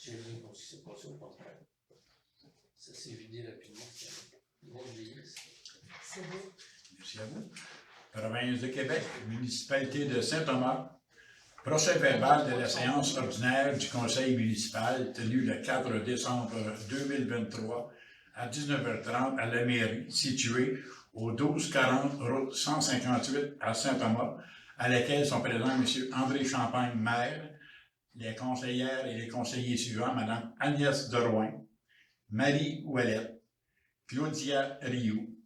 J'ai vu ce qui s'est passé au contraire. Ça s'est vidé rapidement. C'est beau. Merci à vous. Province de Québec, municipalité de Saint-Thomas. Procès verbal de la séance ordinaire du conseil municipal tenue le 4 décembre 2023 à 19h30 à la mairie située au 1240 route 158 à Saint-Thomas, à laquelle sont présents M. André Champagne, maire, les conseillères et les conseillers suivants, Mme Agnès Derouin, Marie Ouellette, Claudia Rioux,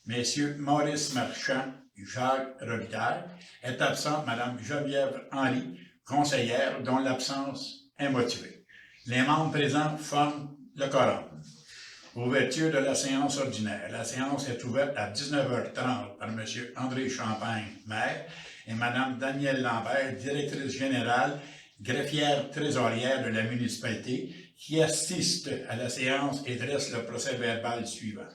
Messieurs Maurice Marchand, Jacques Robitaille, est absente Mme Geneviève Henry, conseillère, dont l'absence est motivée. Les membres présents forment le quorum. Ouverture de la séance ordinaire. La séance est ouverte à 19h30 par M. André Champagne, maire, et Mme Danielle Lambert, directrice générale, greffière trésorière de la municipalité, qui assiste à la séance et dresse le procès-verbal suivant.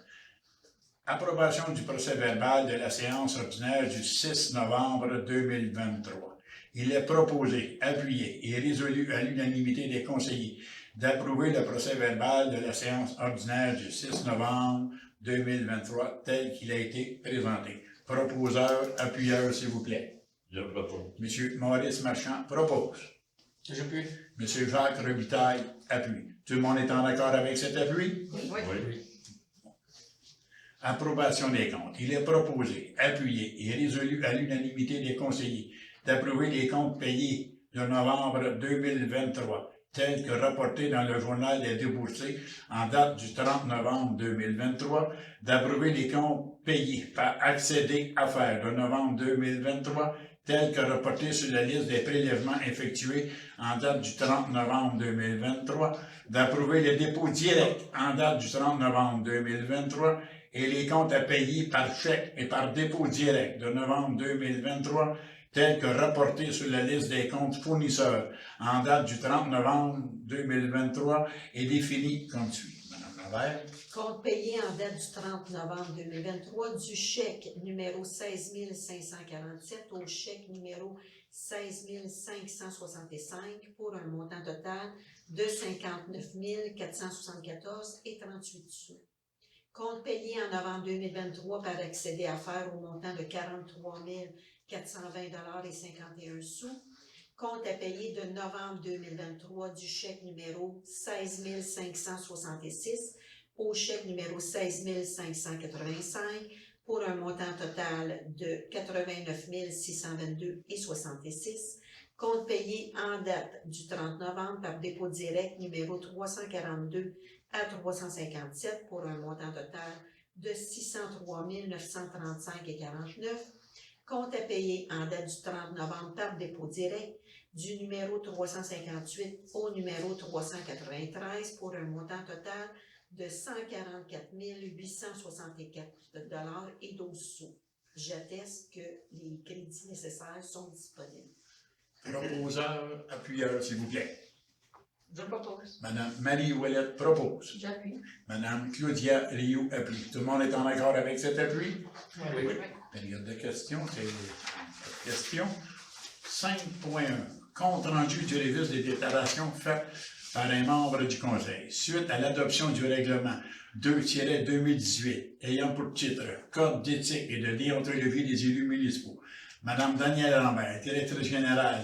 Approbation du procès-verbal de la séance ordinaire du 6 novembre 2023. Il est proposé, appuyé et résolu à l'unanimité des conseillers d'approuver le procès-verbal de la séance ordinaire du 6 novembre 2023 tel qu'il a été présenté. Proposeur, appuyeur, s'il vous plaît. Je propose. M. Maurice Marchand propose. J'appuie. M. Jacques Robitaille appuie. Tout le monde est en accord avec cet appui? Oui. Oui. Approbation des comptes. Il est proposé, appuyé et résolu à l'unanimité des conseillers d'approuver les comptes payés de novembre 2023, tels que rapportés dans le journal des déboursés en date du 30 novembre 2023, d'approuver les comptes payés par accédé affaires de novembre 2023, tels que rapportés sur la liste des prélèvements effectués en date du 30 novembre 2023, d'approuver les dépôts directs en date du 30 novembre 2023, et les comptes à payer par chèque et par dépôt direct de novembre 2023, tels que rapportés sur la liste des comptes fournisseurs en date du 30 novembre 2023 et définis comme suit. Madame Lambert. Compte payé en date du 30 novembre 2023 du chèque numéro 16 547 au chèque numéro 16 565 pour un montant total de 59 474 et 38 sous. Compte payé en novembre 2023 par accédé affaires au montant de 43 420 et 51 sous. Compte à payer de novembre 2023 du chèque numéro 16 566 au chèque numéro 16 585 pour un montant total de 89 622 et 66. Compte payé en date du 30 novembre par dépôt direct numéro 342 à 357 pour un montant total de 603 935 et 49. Compte à payer en date du 30 novembre par dépôt direct du numéro 358 au numéro 393 pour un montant total de 144 864 et 12 sous. J'atteste que les crédits nécessaires sont disponibles. Proposeur, appuyeur, s'il vous plaît. Je propose. Madame Marie Ouellette propose. J'appuie. Madame Claudia Rioux appuie. Tout le monde est en accord avec cet appui? Oui. Période de questions, c'est les questions. 5.1. Compte rendu du registre des déclarations faites par un membre du Conseil. Suite à l'adoption du règlement 2-2018, ayant pour titre Code d'éthique et de déontologie des élus municipaux, Madame Danielle Lambert, directrice générale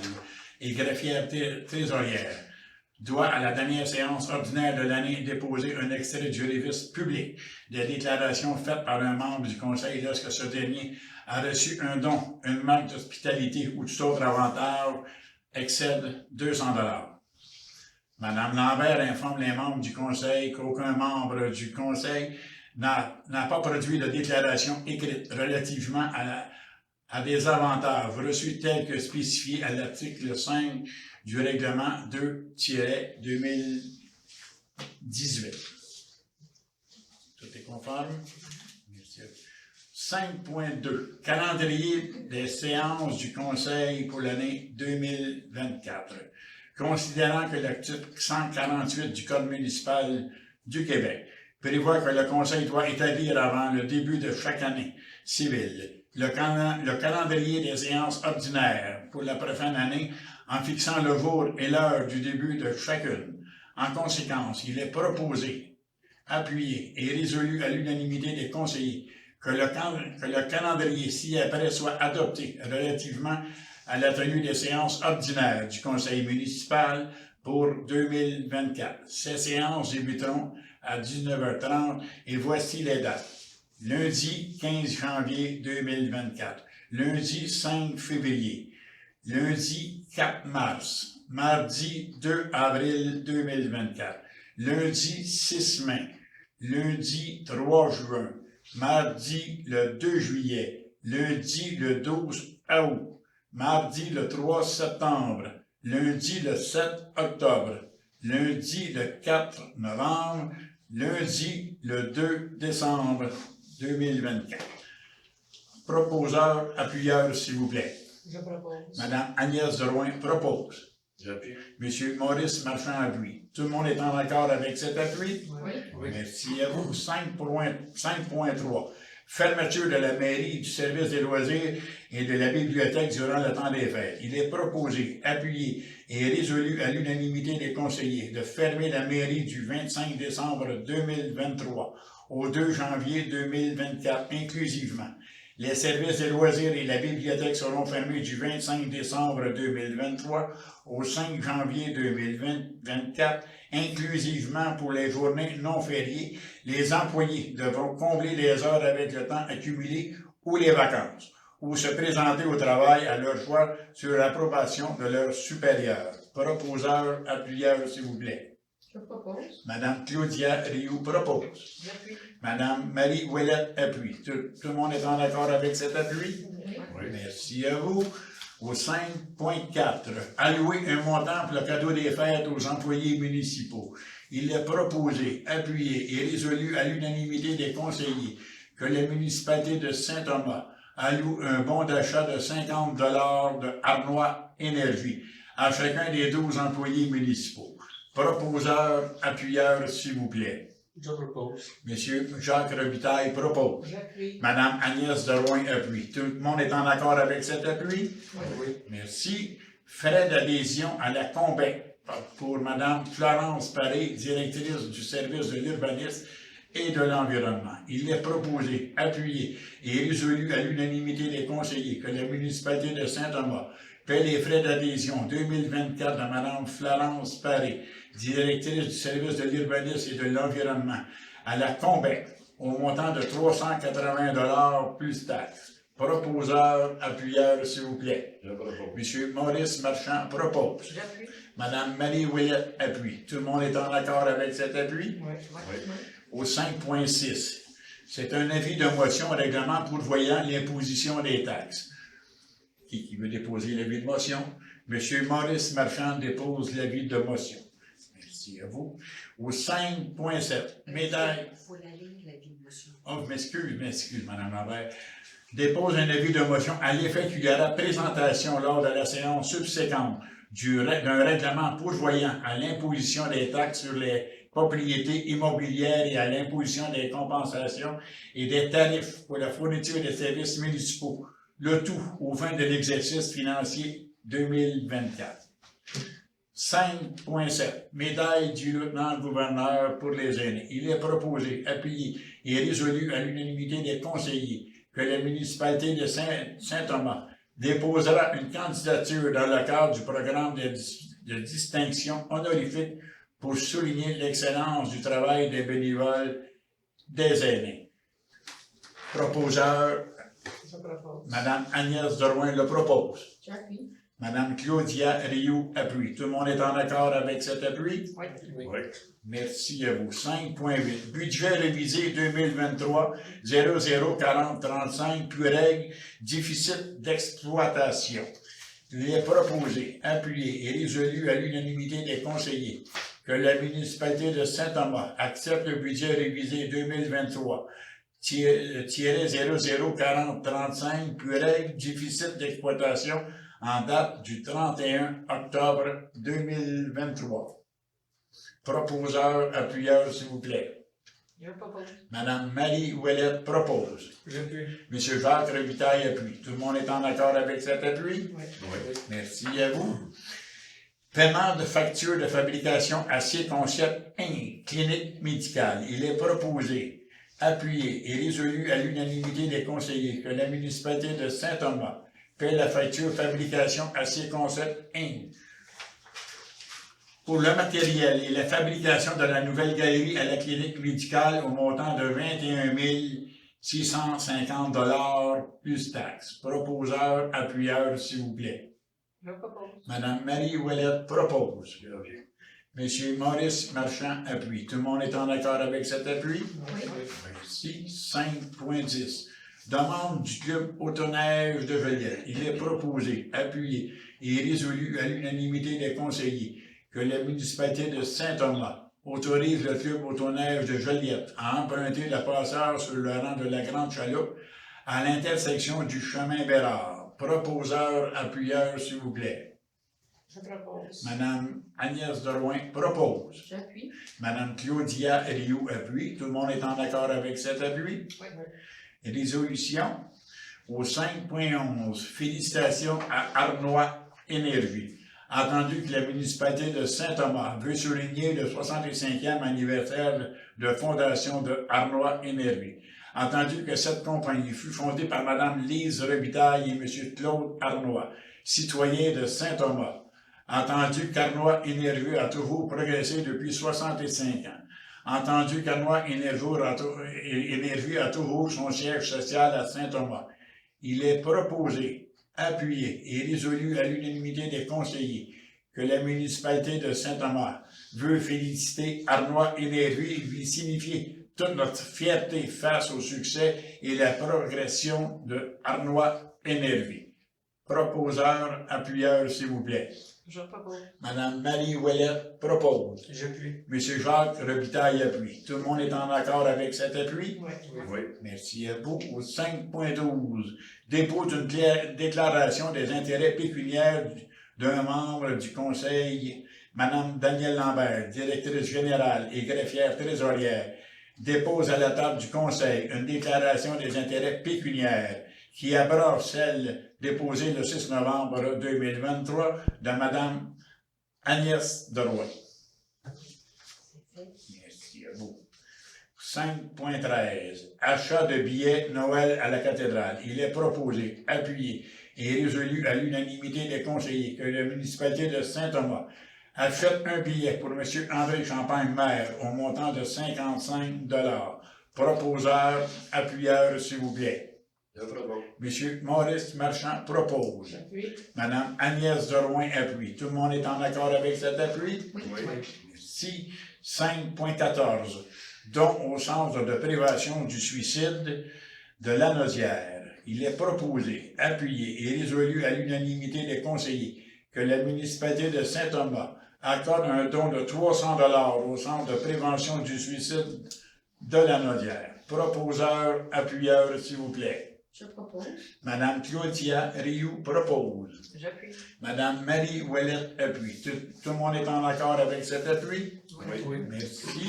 et greffière trésorière, doit, à la dernière séance ordinaire de l'année, déposer un extrait du registre public des déclarations faites par un membre du Conseil lorsque ce dernier a reçu un don, une marque d'hospitalité ou tout autre avantage excède 200 $. Madame Lambert informe les membres du Conseil qu'aucun membre du Conseil n'a pas produit de déclaration écrite relativement à des avantages reçus tels que spécifiés à l'article 5 du règlement 2-2018. Tout est conforme? 5.2. Calendrier des séances du Conseil pour l'année 2024. Considérant que l'article 148 du Code municipal du Québec prévoit que le Conseil doit établir avant le début de chaque année civile le calendrier des séances ordinaires pour la prochaine année en fixant le jour et l'heure du début de chacune, En conséquence, il est proposé, appuyé et résolu à l'unanimité des conseillers que le calendrier ci-après soit adopté relativement à la tenue des séances ordinaires du conseil municipal pour 2024. Ces séances débuteront à 19h30 et voici les dates. Lundi 15 janvier 2024, lundi 5 février, lundi 4 mars, mardi 2 avril 2024, lundi 6 mai, lundi 3 juin, mardi le 2 juillet, lundi le 12 août, mardi le 3 septembre, lundi le 7 octobre, lundi le 4 novembre, lundi le 2 décembre 2024. Proposeur, appuyeur, s'il vous plaît. Je propose. Madame Agnès Drouin propose. J'appuie. Monsieur Maurice Marchand appuie. Tout le monde est en accord avec cet appui? Oui. Oui. Merci à vous. 5.3. Fermeture de la mairie, du service des loisirs et de la bibliothèque durant le temps des fêtes. Il est proposé, appuyé et résolu à l'unanimité des conseillers de fermer la mairie du 25 décembre 2023 au 2 janvier 2024 inclusivement. Les services des loisirs et la bibliothèque seront fermés du 25 décembre 2023 au 5 janvier 2024, inclusivement pour les journées non fériées. Les employés devront combler les heures avec le temps accumulé ou les vacances, ou se présenter au travail à leur choix sur l'approbation de leur supérieur. Proposeur, appuyeur, s'il vous plaît. Je propose. Madame Claudia Rioux propose. J'appuie. Madame Marie Ouellette appuie. Tout le monde est en accord avec cet appui? Oui. Merci à vous. Au 5.4, allouer un montant pour le cadeau des fêtes aux employés municipaux. Il est proposé, appuyé et résolu à l'unanimité des conseillers que la municipalité de Saint-Thomas alloue un bon d'achat de 50 $ de Arnois Énergie à chacun des 12 employés municipaux. Proposeur, appuyeur, s'il vous plaît. Je propose. Monsieur Jacques Robitaille propose. J'appuie. Madame Agnès Drouin appuie. Tout le monde est en accord avec cet appui? Oui. Merci. Frais d'adhésion à la COMBEC pour Madame Florence Paré, directrice du service de l'urbanisme et de l'environnement. Il est proposé, appuyé et résolu à l'unanimité des conseillers que la municipalité de Saint-Thomas paie les frais d'adhésion 2024 de Madame Florence Paré, directrice du service de l'urbanisme et de l'environnement, à la COMBEC, au montant de 380 $ plus taxes. Proposeur, appuyeur, s'il vous plaît. Je propose. Monsieur Maurice Marchand propose. J'appuie. Madame Marie Ouellette appuie. Tout le monde est en accord avec cet appui? Oui. Au 5.6, c'est un avis de motion au règlement pourvoyant l'imposition des taxes. Qui veut déposer l'avis de motion? Monsieur Maurice Marchand dépose l'avis de motion. Merci à vous. Au 5.7, médaille. Il faut la ligne, l'avis de motion. Oh, m'excuse, Madame Lambert. Dépose un avis de motion à l'effet qu'il y aura présentation lors de la séance subséquente d'un règlement pourvoyant à l'imposition des taxes sur les propriétés immobilières et à l'imposition des compensations et des tarifs pour la fourniture des services municipaux, le tout aux fins de l'exercice financier 2024. 5.7. Médaille du lieutenant-gouverneur pour les aînés. Il est proposé, appuyé et résolu à l'unanimité des conseillers que la municipalité de Saint-Thomas déposera une candidature dans le cadre du programme de distinction honorifique pour souligner l'excellence du travail des bénévoles des aînés. Proposeur, Je propose. Madame Agnès Drouin le propose. J'appuie. Madame Claudia Rioux appuie. Tout le monde est en accord avec cet appui? Oui. Oui. Merci à vous. 5.8. Budget révisé 2023, 004035, puis règle, déficit d'exploitation. Il est proposé, appuyé et résolu à l'unanimité des conseillers que la municipalité de Saint-Thomas accepte le budget révisé 2023, 004035, puis règle, déficit d'exploitation en date du 31 octobre 2023. Proposeur, appuyeur, s'il vous plaît. Je propose. Madame Marie Ouellette propose. J'appuie. Monsieur Jacques Robitaille appuie. Tout le monde est en accord avec cet appui? Oui. Oui. Merci à vous. Paiement de facture de fabrication Acier Concept Inc., clinique médicale. Il est proposé, appuyé et résolu à l'unanimité des conseillers que la municipalité de Saint-Thomas paie la facture fabrication Acier Concept Inc. pour le matériel et la fabrication de la nouvelle galerie à la clinique médicale au montant de 21 650 $ plus taxes. Proposeur, appuyeur, s'il vous plaît. Je propose. Madame Marie Ouellette propose. Monsieur Maurice Marchand appuie. Tout le monde est en accord avec cet appui? Oui. Merci. 5.10. Demande du club Autoneige de Joliette. Il est proposé, appuyé et résolu à l'unanimité des conseillers que la municipalité de Saint-Thomas autorise le club Autoneige de Joliette à emprunter le passage sur le rang de la Grande Chaloupe à l'intersection du chemin Bérard. Proposeur, appuyeur, s'il vous plaît. Je propose. Madame Agnès Drouin propose. J'appuie. Madame Claudia Rioux appuie. Tout le monde est en accord avec cet appui? Oui. Résolution au 5.11. Félicitations à Arnois Énergie. Entendu que la municipalité de Saint-Thomas veut souligner le 65e anniversaire de fondation de Arnois Énergie. Entendu que cette compagnie fut fondée par Mme Lise Robitaille et M. Claude Arnois, citoyens de Saint-Thomas. Entendu qu'Arnois Énergie a toujours progressé depuis 65 ans. Entendu qu'Arnois Énergie a toujours son siège social à Saint-Thomas. Il est proposé, appuyé et résolu à l'unanimité des conseillers que la municipalité de Saint-Thomas veut féliciter Arnois Énergie et lui signifier toute notre fierté face au succès et la progression de Arnois Énergie. Proposeur, appuyeur, s'il vous plaît. Je propose. Madame Marie Ouellette propose. J'appuie. Monsieur Jacques Robitaille appuie. Tout le monde est en accord avec cet appui? Oui. Oui. Merci à vous. Au 5.12, dépôt d'une déclaration des intérêts pécuniaires d'un membre du conseil, Madame Danielle Lambert, directrice générale et greffière trésorière, dépose à la table du conseil une déclaration des intérêts pécuniaires qui abroge celle déposée le 6 novembre 2023 de Madame Agnès Drouin. Merci à vous. 5.13. Achat de billets Noël à la cathédrale. Il est proposé, appuyé et résolu à l'unanimité des conseillers que la municipalité de Saint-Thomas achète un billet pour M. André Champagne, maire, au montant de 55 $. Proposeur, appuyeur, s'il vous plaît. Je propose. M. Maurice Marchand propose. J'appuie. Madame Agnès Drouin appuie. Tout le monde est en accord avec cet appui? Oui. Merci. 5.14. Don au Centre de prévention du suicide de Lanaudière. Il est proposé, appuyé et résolu à l'unanimité des conseillers que la municipalité de Saint-Thomas accorde un don de 300 $ au Centre de prévention du suicide de Lanaudière. Proposeur, appuyeur, s'il vous plaît. Je propose. Madame Claudia Rioux propose. J'appuie. Madame Marie Ouellette appuie. Tout le monde est en accord avec cet appui? Oui. Merci.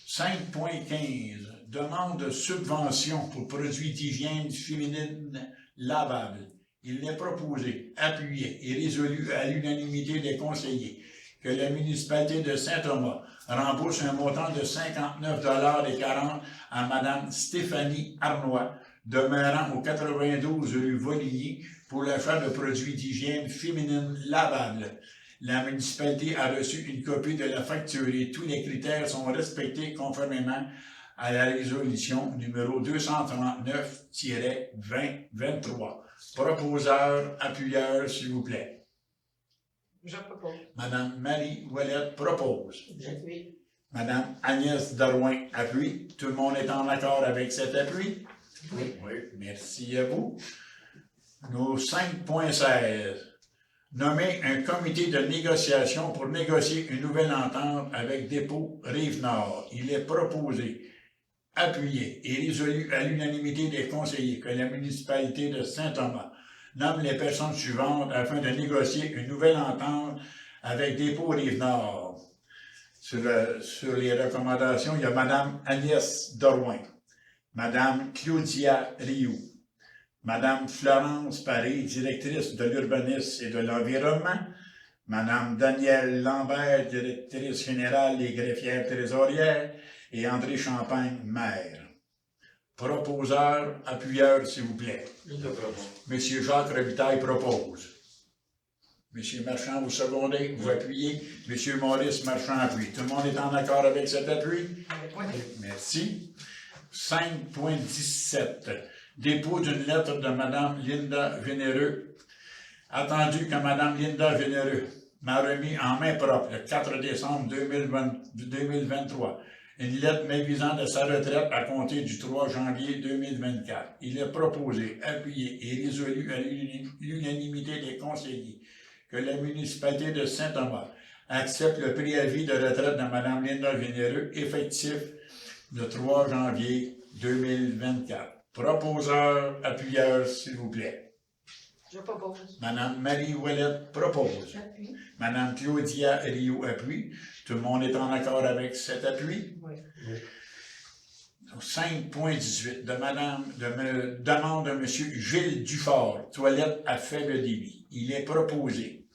5.15. Demande de subvention pour produits d'hygiène féminine lavables. Il est proposé, appuyé et résolu à l'unanimité des conseillers que la municipalité de Saint-Thomas rembourse un montant de 59,40 $ à Madame Stéphanie Arnois, demeurant au 92 rue Voligny, pour l'achat de produits d'hygiène féminine lavables. La municipalité a reçu une copie de la facture et tous les critères sont respectés conformément à la résolution numéro 239-2023. Proposeur, appuyeur, s'il vous plaît. Je propose. Madame Marie Ouellette propose. J'appuie. Madame Agnès Drouin appuie. Tout le monde est en accord avec cet appui? Oui. Merci à vous. Nos 5.16. Nommer un comité de négociation pour négocier une nouvelle entente avec Dépôt Rive-Nord. Il est proposé, appuyé et résolu à l'unanimité des conseillers que la municipalité de Saint-Thomas nomme les personnes suivantes afin de négocier une nouvelle entente avec Dépôt Rive-Nord. Sur les recommandations, il y a Madame Agnès Drouin, Madame Claudia Rioux, Madame Florence Paré, directrice de l'urbanisme et de l'environnement, Madame Danielle Lambert, directrice générale des greffières trésorières, et André Champagne, maire. Proposeur, appuyeur, s'il vous plaît. Je propose. Monsieur Jacques Robitaille propose. Monsieur Marchand, vous secondez, vous appuyez. Monsieur Maurice Marchand appuie. Tout le monde est en accord avec cet appui? Oui. Merci. 5.17. Dépôt d'une lettre de Mme Linda Vénéreux. Attendu que Mme Linda Vénéreux m'a remis en main propre le 4 décembre 2023 une lettre m'avisant de sa retraite à compter du 3 janvier 2024. Il est proposé, appuyé et résolu à l'unanimité des conseillers que la municipalité de Saint-Thomas accepte le préavis de retraite de Mme Linda Vénéreux, effectif le 3 janvier 2024. Proposeur, appuyeur, s'il vous plaît. Je propose. Madame Marie Ouellette propose. J'appuie. Madame Claudia Rio appuie. Tout le monde est en accord avec cet appui? Oui. 5.18 demande de M. Gilles Dufort, toilette à faible débit. Il est proposé,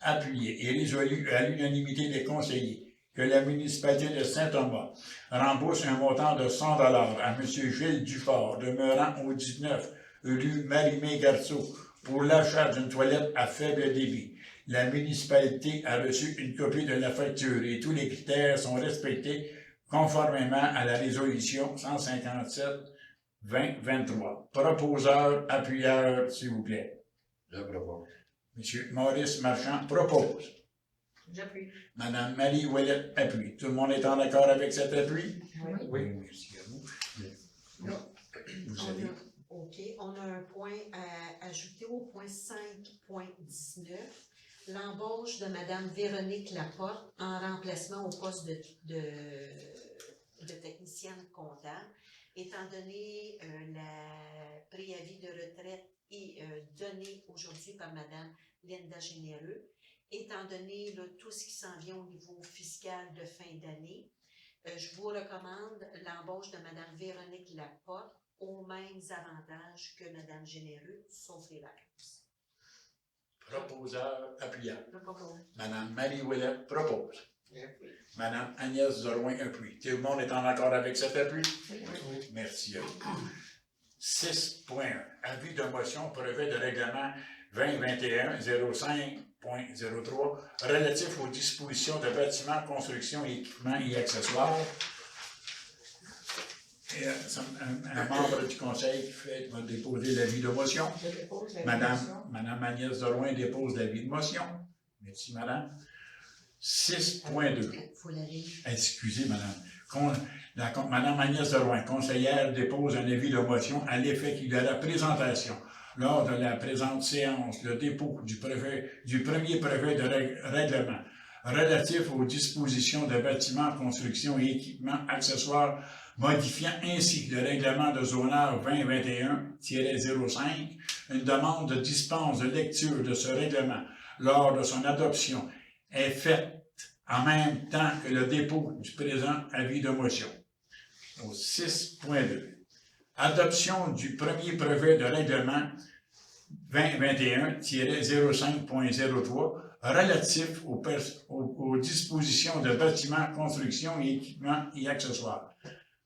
appuyé et résolu à l'unanimité des conseillers que la municipalité de Saint-Thomas rembourse un montant de 100 $ à M. Gilles Dufort, demeurant au 19 rue Marie-Mé Garceau, pour l'achat d'une toilette à faible débit. La municipalité a reçu une copie de la facture et tous les critères sont respectés conformément à la résolution 157-2023. Proposeur, appuyeur, s'il vous plaît. Je propose. Monsieur Maurice Marchand propose. J'appuie. Madame Marie Ouellette appuie. Tout le monde est en accord avec cet appui? Oui. Merci à vous. Vous On avez... a- OK, on a un point à ajouter au point 5.19. L'embauche de Mme Véronique Laporte en remplacement au poste de technicienne comptable, étant donné le préavis de retraite est donné aujourd'hui par Mme Linda Généreux, étant donné tout ce qui s'en vient au niveau fiscal de fin d'année, je vous recommande l'embauche de Mme Véronique Laporte aux mêmes avantages que Mme Généreux, sauf les vacances. Proposeur, appuyant. Je propose. Madame Marie Ouellette propose. J'appuie. Madame Agnès Zorouin appuie. Tout le monde est en accord avec cet appui? Oui. Merci à vous. 6.1. Avis de motion brevet de règlement 2021-05.03 relatif aux dispositions de bâtiments, constructions, équipements et accessoires. Et, un membre du conseil va déposer l'avis de motion. Je dépose la motion. Madame Agnès Zorouin dépose l'avis de motion. Merci, madame. 6.2. Il faut la lire. Excusez, madame. Madame Agnès Zorouin, conseillère, dépose un avis de motion à l'effet qu'il y a la présentation lors de la présente séance, le dépôt du premier brevet de règlement relatif aux dispositions de bâtiments, constructions et équipements accessoires modifiant ainsi le règlement de zonage 2021-05, une demande de dispense de lecture de ce règlement lors de son adoption est faite en même temps que le dépôt du présent avis de motion. Au 6.2. Adoption du premier brevet de règlement 2021-05.03 relatif aux dispositions de bâtiments, constructions et équipements et accessoires.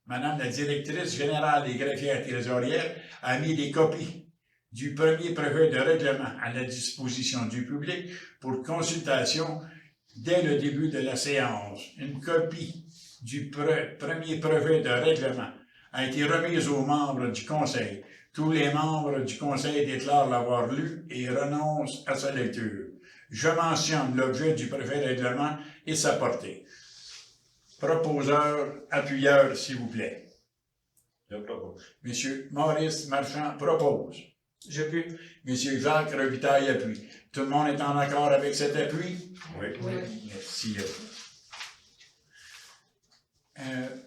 Madame la directrice générale des greffières trésorières a mis des copies du premier brevet de règlement à la disposition du public pour consultation dès le début de la séance. Une copie du premier brevet de règlement a été remise aux membres du Conseil. Tous les membres du Conseil déclarent l'avoir lu et renoncent à sa lecture. Je mentionne l'objet du brevet de règlement et sa portée. Proposeur, appuyeur, s'il vous plaît. Je propose. Monsieur Maurice Marchand propose. J'appuie. Monsieur Jacques Robitaille appuie. Tout le monde est en accord avec cet appui? Oui. Oui. Merci.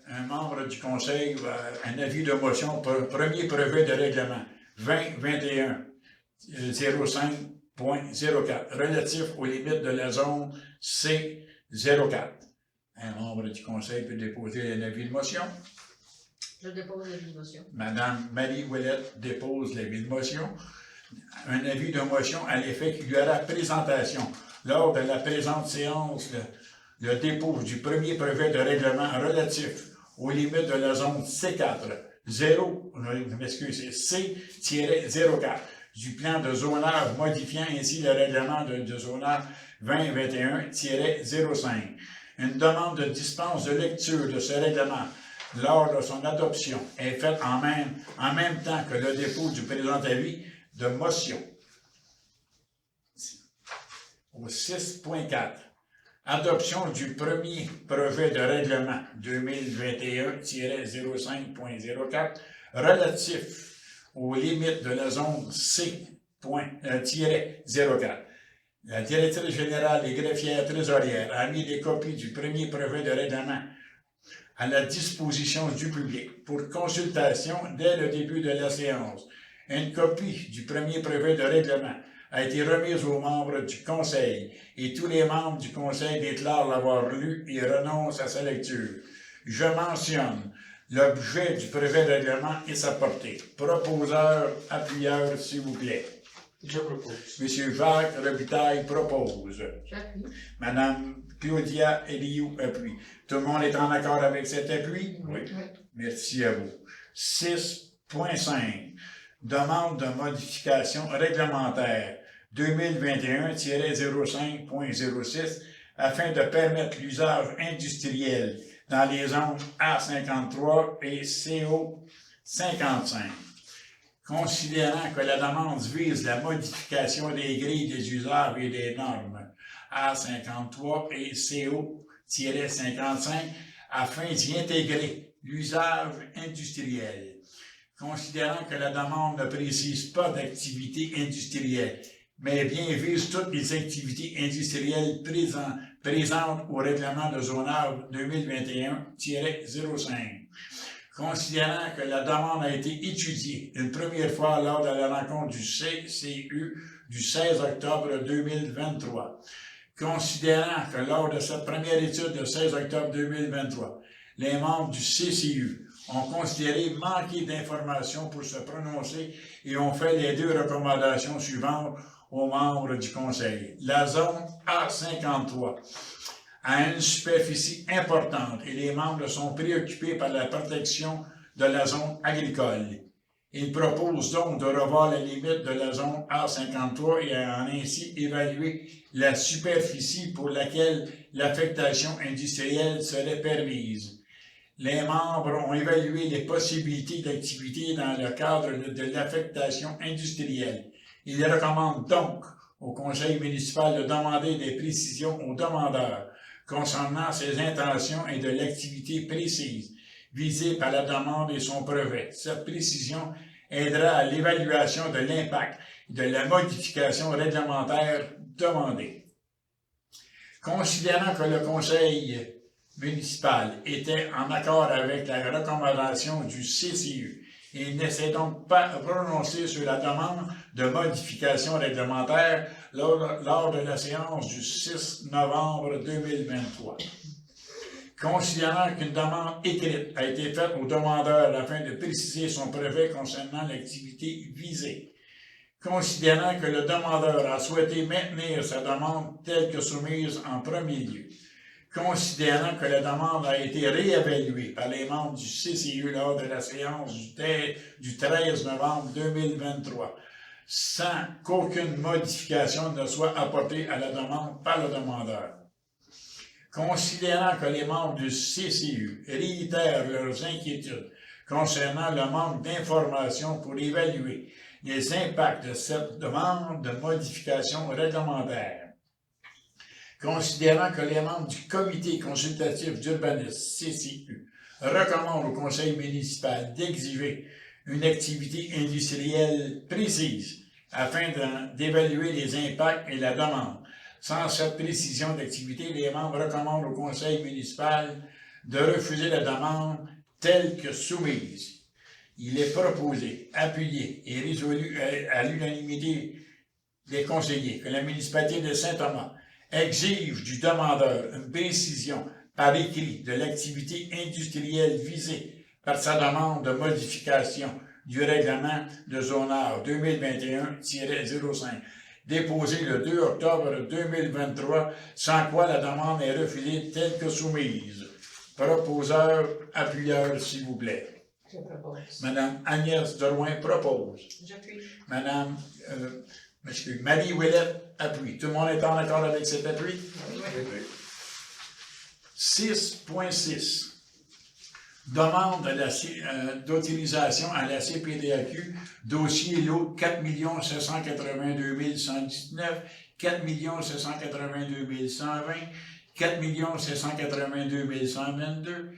Un membre du Conseil, un avis de motion pour premier brevet de règlement 2021-05.04 relatif aux limites de la zone C04. Un membre du Conseil peut déposer un avis de motion. Je dépose la motion. Madame Marie Ouellette dépose l'avis de motion. Un avis de motion à l'effet qu'il y aura présentation lors de la présente séance, le dépôt du premier projet de règlement relatif aux limites de la zone C4, C-04, du plan de zonage modifiant ainsi le règlement de zonage 2021-05. Une demande de dispense de lecture de ce règlement lors de son adoption est faite en même temps que le dépôt du présent avis de motion. Au 6.4. Adoption du premier projet de règlement 2021-05.04 relatif aux limites de la zone C.04. La directrice générale et greffière trésorière a mis des copies du premier projet de règlement à la disposition du public pour consultation dès le début de la séance. Une copie du premier projet de règlement a été remise aux membres du Conseil et tous les membres du Conseil déclarent l'avoir lu et renoncent à sa lecture. Je mentionne l'objet du projet de règlement et sa portée. Proposeur, appuyeur, s'il vous plaît. Je propose. Monsieur Jacques Robitaille propose. J'appuie. Madame Claudia Eliou appuie. Tout le monde est en accord avec cet appui? Oui. Merci à vous. 6.5. Demande de modification réglementaire 2021-05.06 afin de permettre l'usage industriel dans les zones A53 et CO55. Considérant que la demande vise la modification des grilles des usages et des normes A53 et CO-55 afin d'y intégrer l'usage industriel. Considérant que la demande ne précise pas d'activité industrielle, mais bien vise toutes les activités industrielles présentes au règlement de zonage 2021-05. Considérant que la demande a été étudiée une première fois lors de la rencontre du CCU du 16 octobre 2023. Considérant que lors de cette première étude du 16 octobre 2023, les membres du CCU ont considéré manquer d'informations pour se prononcer et ont fait les deux recommandations suivantes aux membres du Conseil. La zone A53 a une superficie importante et les membres sont préoccupés par la protection de la zone agricole. Ils proposent donc de revoir la limite de la zone A53 et en ainsi évaluer la superficie pour laquelle l'affectation industrielle serait permise. Les membres ont évalué les possibilités d'activité dans le cadre de l'affectation industrielle. Ils recommandent donc au Conseil municipal de demander des précisions aux demandeurs concernant ses intentions et de l'activité précise visée par la demande et son projet. Cette précision aidera à l'évaluation de l'impact et de la modification réglementaire demandée. Considérant que le Conseil municipal était en accord avec la recommandation du CCU et ne s'est donc pas prononcé sur la demande de modification réglementaire lors de la séance du 6 novembre 2023. Considérant qu'une demande écrite a été faite au demandeur afin de préciser son projet concernant l'activité visée. Considérant que le demandeur a souhaité maintenir sa demande telle que soumise en premier lieu. Considérant que la demande a été réévaluée par les membres du CCU lors de la séance du 13 novembre 2023, sans qu'aucune modification ne soit apportée à la demande par le demandeur. Considérant que les membres du CCU réitèrent leurs inquiétudes concernant le manque d'informations pour évaluer les impacts de cette demande de modification réglementaire. Considérant que les membres du Comité consultatif d'urbanisme, CCU, recommandent au Conseil municipal d'exiger une activité industrielle précise afin d'évaluer les impacts et la demande. Sans cette précision d'activité, les membres recommandent au Conseil municipal de refuser la demande telle que soumise. Il est proposé, appuyé et résolu à l'unanimité des conseillers que la municipalité de Saint-Thomas exige du demandeur une précision par écrit de l'activité industrielle visée par sa demande de modification du règlement de zonage 2021-05, déposé le 2 octobre 2023, sans quoi la demande est refusée telle que soumise. Proposeur, appuyeur, s'il vous plaît. Je propose. Madame Agnès Drouin propose. J'appuie. Madame Marie Ouellette appuie. Tout le monde est en accord avec cet appui? Oui. 6.6. Demande d'autorisation à la CPDAQ, dossier lot 4 782 119, 4 782 120, 4 782 122,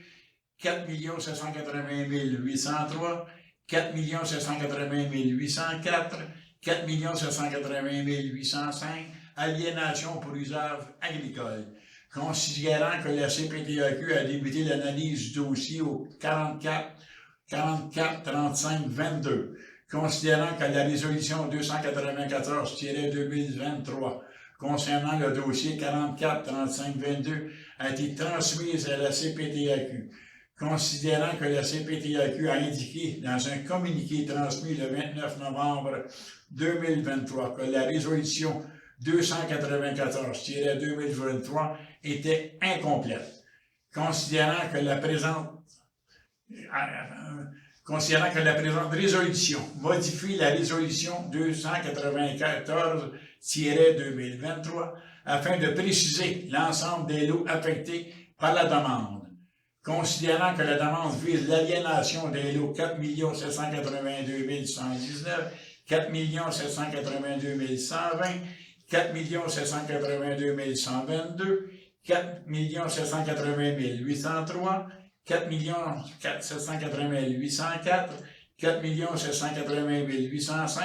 4 780 803, 4 780 804, 4 780 805, aliénation pour usage agricole. Considérant que la CPDAQ a débuté l'analyse du dossier au 44-35-22, considérant que la résolution 294-2023 concernant le dossier 44-35-22 a été transmise à la CPDAQ, considérant que la CPDAQ a indiqué dans un communiqué transmis le 29 novembre 2023 que la résolution 294-2023 était incomplète, considérant que la présente résolution modifie la résolution 294-2023 afin de préciser l'ensemble des lots affectés par la demande, considérant que la demande vise l'aliénation des lots 4 782 119, 4 782 120, 4 782 122, 4 780 803, 4 780 804, 4 780 805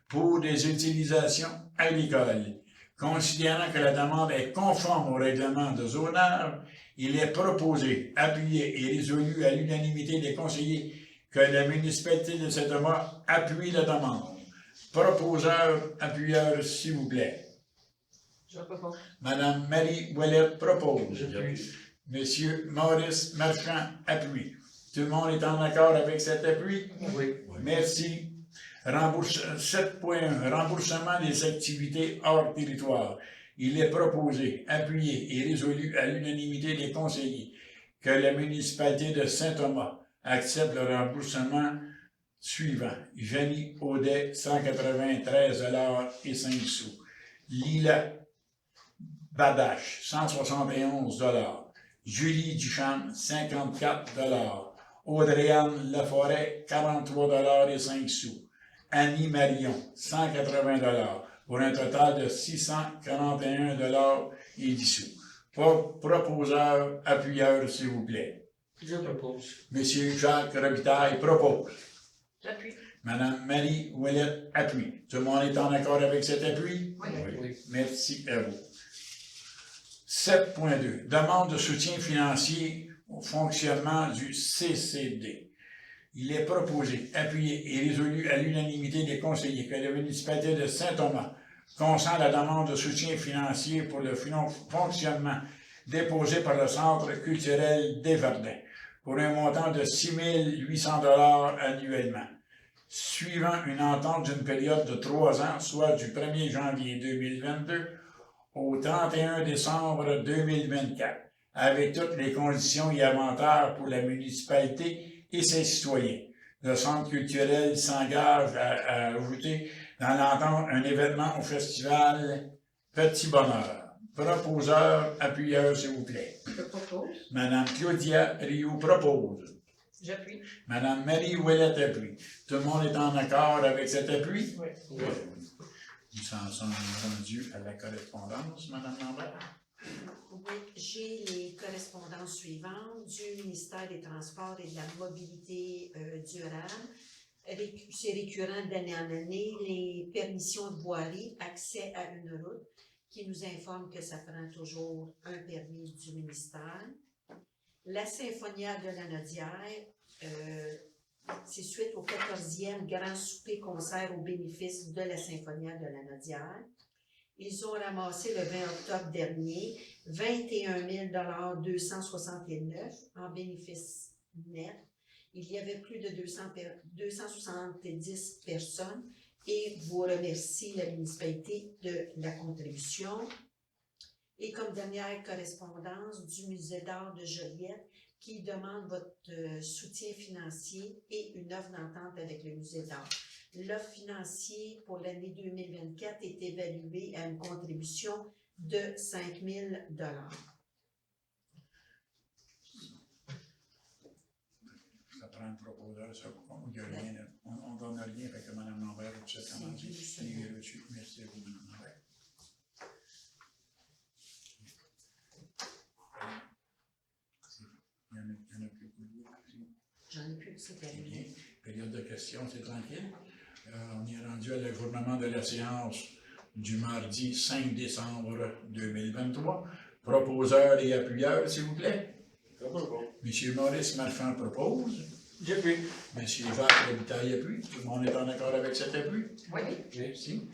pour des utilisations agricoles. Considérant que la demande est conforme au règlement de zonage, il est proposé, appuyé et résolu à l'unanimité des conseillers que la municipalité de Saint-Thomas appuie la demande. Proposeur, appuyeur, s'il vous plaît. Je propose. Madame Marie Ouellette propose. J'appuie. Monsieur Maurice Marchand appuie. Tout le monde est en accord avec cet appui? Oui. Merci. 7.1. Remboursement des activités hors territoire. Il est proposé, appuyé et résolu à l'unanimité des conseillers que la municipalité de Saint-Thomas accepte le remboursement suivant. Jenny Audet, 193,05 $. Lila Badache, 171 $. Julie Duchamp, 54 $. Audrey-Anne Laforêt, 43,05 $. Annie Marion, 180 $. Pour un total de 641 $ et 10 sous. Proposeur, appuyeur, s'il vous plaît. Je propose. Monsieur Jacques Robitaille propose. J'appuie. Madame Marie Ouellette appuie. Tout le monde est en accord avec cet appui? Oui. Oui. Merci à vous. 7.2. Demande de soutien financier au fonctionnement du CCD. Il est proposé, appuyé et résolu à l'unanimité des conseillers que la municipalité de Saint-Thomas consent la demande de soutien financier pour le fonctionnement déposé par le Centre culturel des Verdins pour un montant de 6 800 $ annuellement, suivant une entente d'une période de 3 ans, soit du 1er janvier 2022 au 31 décembre 2024, avec toutes les conditions et avantages pour la municipalité et ses citoyens. Le Centre culturel s'engage à ajouter dans l'entente un événement au festival Petit Bonheur. Proposeur, appuyeur, s'il vous plaît. Je propose. Madame Claudia Rioux propose. J'appuie. Madame Marie Ouellette appuie. Tout le monde est en accord avec cet appui? Oui. Oui. Nous en sommes rendus à la correspondance, Madame Lambert. Oui, j'ai les correspondances suivantes du ministère des Transports et de la Mobilité durable. C'est récurrent d'année en année, les permissions de voirie, accès à une route, qui nous informe que ça prend toujours un permis du ministère. La Symphoniale de la Nodière, c'est suite au 14e grand souper-concert au bénéfice de la Symphoniale de la Nodière. Ils ont ramassé le 20 octobre dernier 21 269 en bénéfice net. Il y avait plus de 270 personnes et vous remercie la municipalité de la contribution. Et comme dernière correspondance du Musée d'art de Joliette qui demande votre soutien financier et une offre d'entente avec le Musée d'art. L'offre financière pour l'année 2024 est évaluée à une contribution de 5 000 $. Ça prend un proposeur, ça. On donne rien, fait que Mme Lambert, tout ça, comment dire. Merci à vous, Mme Lambert. Il y en a plus beaucoup. J'en ai plus, c'est Bien. terminé. Période de questions, c'est tranquille. On est rendu à l'ajournement de la séance du mardi 5 décembre 2023. Proposeurs et appuyeurs, s'il vous plaît. Monsieur Maurice Marchand propose. J'appuie. Monsieur Jacques Robitaille appuie. Tout le monde est en accord avec cet appui? Oui. Merci.